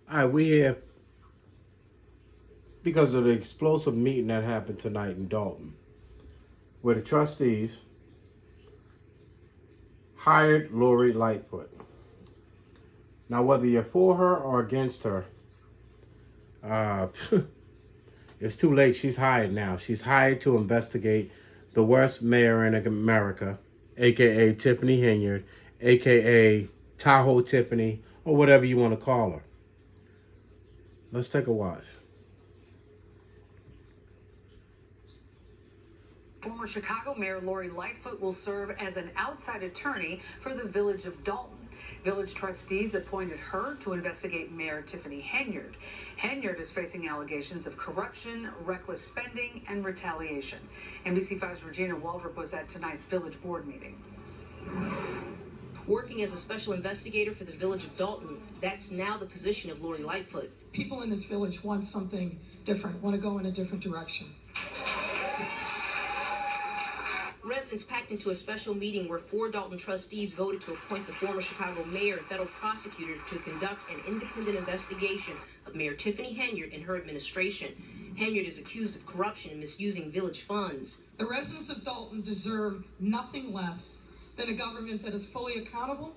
All right, we here because of the explosive meeting that happened tonight in Dolton, where the trustees hired Lori Lightfoot. Now, whether you're for her or against her, uh, it's too late. She's hired now. She's hired to investigate the worst mayor in America, aka Tiffany Henyard, aka Tahoe Tiffany, or whatever you want to call her. Let's take a watch. Former Chicago Mayor Lori Lightfoot will serve as an outside attorney for the village of Dolton. Village trustees appointed her to investigate Mayor Tiffany Henyard. Henyard is facing allegations of corruption, reckless spending, and retaliation. NBC5's Regina Waldrop was at tonight's village board meeting. Working as a special investigator for the village of Dolton, that's now the position of Lori Lightfoot. People in this village want something different, want to go in a different direction. Residents packed into a special meeting where 4 Dolton trustees voted to appoint the former Chicago mayor and federal prosecutor to conduct an independent investigation of Mayor Tiffany Henyard and her administration. Henyard is accused of corruption and misusing village funds. The residents of Dolton deserve nothing less than a government that is fully accountable,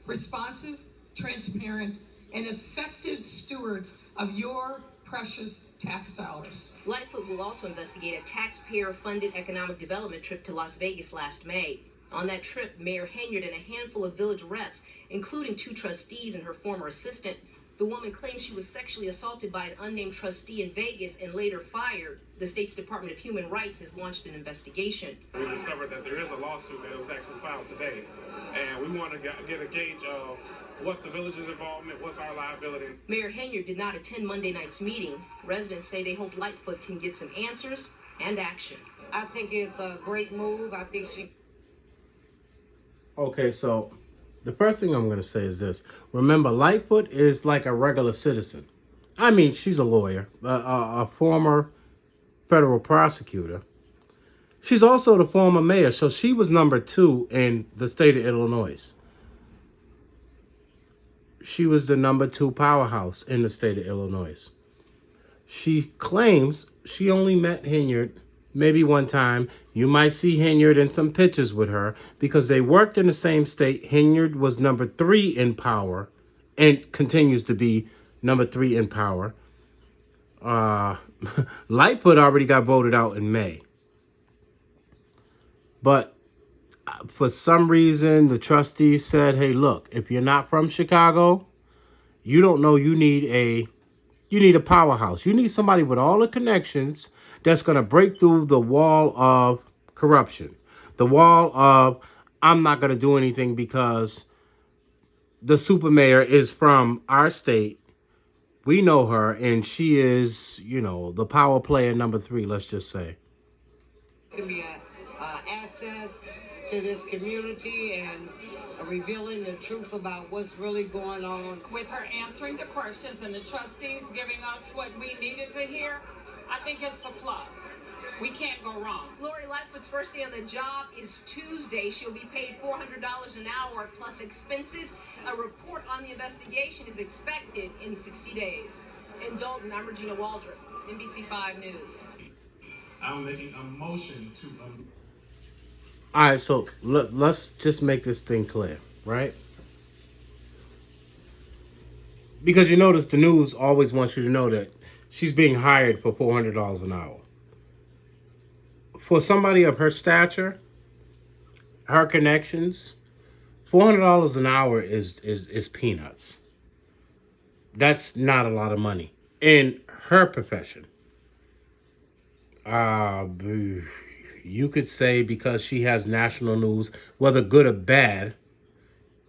responsive, transparent, and effective stewards of your precious tax dollars. Lightfoot will also investigate a taxpayer-funded economic development trip to Las Vegas last May. On that trip, Mayor Henyard and a handful of village reps, including 2 trustees and her former assistant, the woman claimed she was sexually assaulted by an unnamed trustee in Vegas and later fired. The state's Department of Human Rights has launched an investigation. We discovered that there is a lawsuit that was actually filed today, and we want to get a gauge of what's the village's involvement, what's our liability. Mayor Henyard did not attend Monday night's meeting. Residents say they hope Lightfoot can get some answers and action. I think it's a great move. I think she... Okay, so the first thing I'm going to say is this. Remember, Lightfoot is like a regular citizen. I mean, she's a lawyer, a former federal prosecutor. She's also the former mayor, so she was number 2 in the state of Illinois. She was the number 2 powerhouse in the state of Illinois. She claims she only met Henyard maybe one time. You might see Henyard in some pictures with her because they worked in the same state. Henyard was number 3 in power and continues to be number 3 in power. Lightfoot already got voted out in May. But for some reason, the trustees said, hey, look, if you're not from Chicago, you don't know you need a powerhouse. You need somebody with all the connections that's going to break through the wall of corruption. The wall of, I'm not going to do anything because the super mayor is from our state. We know her, and she is, the power player number 3, let's just say. It can be an access to this community and revealing the truth about what's really going on. With her answering the questions and the trustees giving us what we needed to hear, I think it's a plus. We can't go wrong. Lori Lightfoot's first day on the job is Tuesday. She'll be paid $400 an hour plus expenses. A report on the investigation is expected in 60 days. In Dolton, I'm Regina Waldrop, NBC5 News. I'm making a motion to... All right, so let's just make this thing clear, right? Because you notice the news always wants you to know that she's being hired for $400 an hour. For somebody of her stature, her connections, $400 an hour is peanuts. That's not a lot of money in her profession. You could say because she has national news, whether good or bad,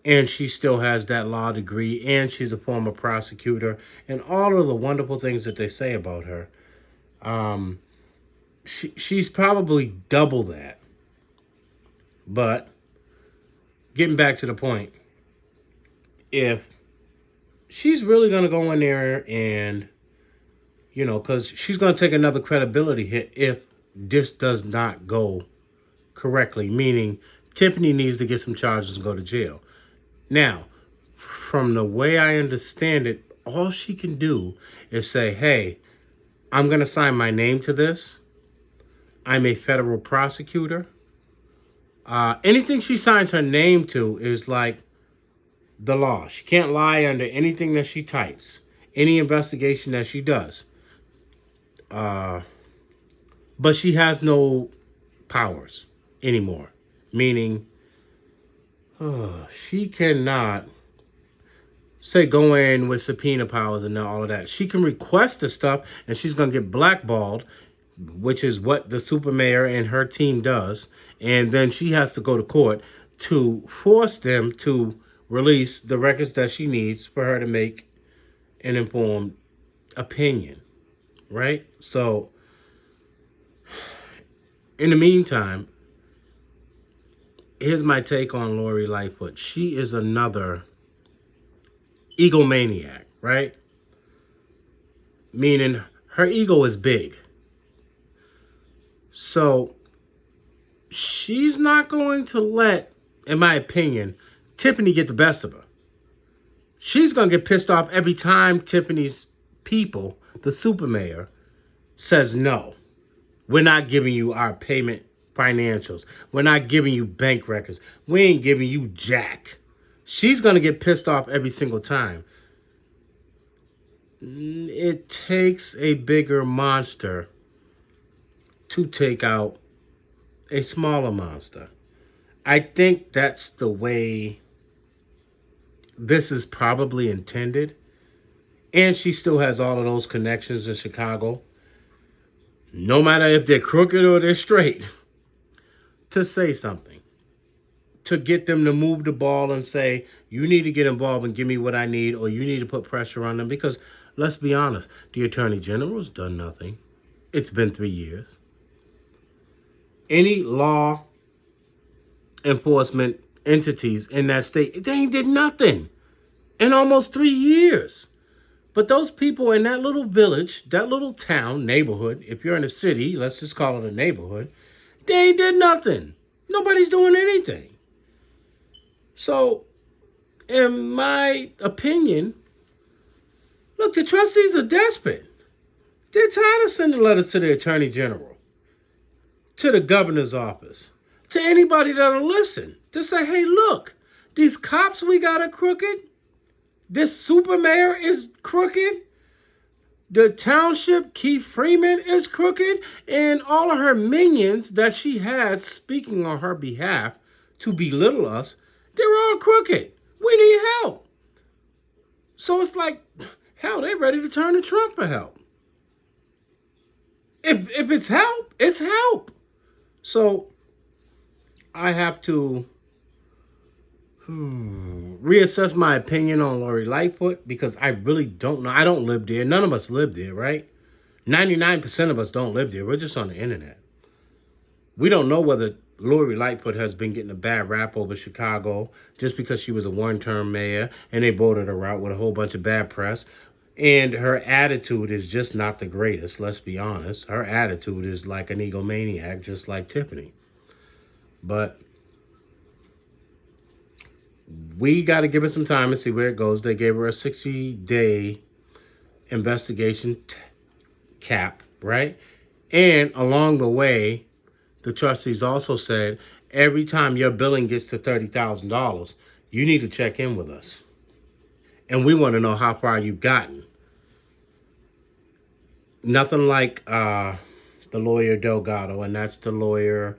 and she still has that law degree, and she's a former prosecutor, and all of the wonderful things that they say about her. She's probably double that. But getting back to the point, if she's really going to go in there and, because she's going to take another credibility hit if this does not go correctly, meaning Tiffany needs to get some charges and go to jail. Now, from the way I understand it, all she can do is say, hey, I'm going to sign my name to this. I'm a federal prosecutor. Anything she signs her name to is like the law. She can't lie under anything that she types, any investigation that she does. But she has no powers anymore, meaning she cannot say go in with subpoena powers and all of that. She can request the stuff and she's going to get blackballed, which is what the super mayor and her team does. And then she has to go to court to force them to release the records that she needs for her to make an informed opinion, right? So in the meantime, here's my take on Lori Lightfoot. She is another egomaniac, right? Meaning her ego is big. So she's not going to let, in my opinion, Tiffany get the best of her. She's going to get pissed off every time Tiffany's people, the super mayor, says no. We're not giving you our payment financials. We're not giving you bank records. We ain't giving you jack. She's going to get pissed off every single time. It takes a bigger monster to take out a smaller monster. I think that's the way this is probably intended. And she still has all of those connections in Chicago, no matter if they're crooked or they're straight, to say something, to get them to move the ball and say, you need to get involved and give me what I need, or you need to put pressure on them. Because let's be honest, the Attorney General's done nothing. It's been 3 years. Any law enforcement entities in that state, they ain't did nothing in almost 3 years. But those people in that little village, that little town, neighborhood, if you're in a city, let's just call it a neighborhood, they ain't did nothing. Nobody's doing anything. So, in my opinion, look, the trustees are desperate. They're tired of sending letters to the Attorney General, to the governor's office, to anybody that'll listen, to say, hey, look, these cops we got are crooked. This super mayor is crooked. The township, Keith Freeman, is crooked. And all of her minions that she has speaking on her behalf to belittle us, they're all crooked. We need help. So it's like, hell, they're ready to turn to Trump for help. If it's help, it's help. So I have to reassess my opinion on Lori Lightfoot because I really don't know. I don't live there. None of us live there, right? 99% of us don't live there. We're just on the internet. We don't know whether Lori Lightfoot has been getting a bad rap over Chicago just because she was a one-term mayor and they voted her out with a whole bunch of bad press. And her attitude is just not the greatest, let's be honest. Her attitude is like an egomaniac, just like Tiffany. But we got to give it some time and see where it goes. They gave her a 60-day investigation cap, right? And along the way, the trustees also said, every time your billing gets to $30,000, you need to check in with us. And we want to know how far you've gotten. Nothing like the lawyer Delgado, and that's the lawyer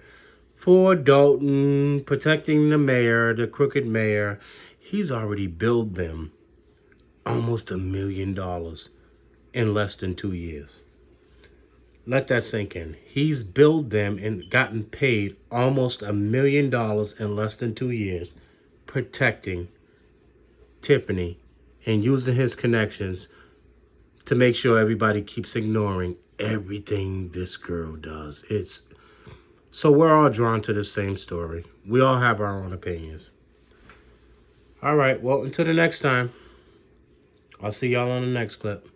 for Dolton, protecting the mayor, the crooked mayor. He's already billed them almost $1 million in less than 2 years. Let that sink in. He's billed them and gotten paid almost $1 million in less than 2 years protecting Tiffany and using his connections to make sure everybody keeps ignoring everything this girl does. So we're all drawn to the same story. We all have our own opinions. All right, well, until the next time, I'll see y'all on the next clip.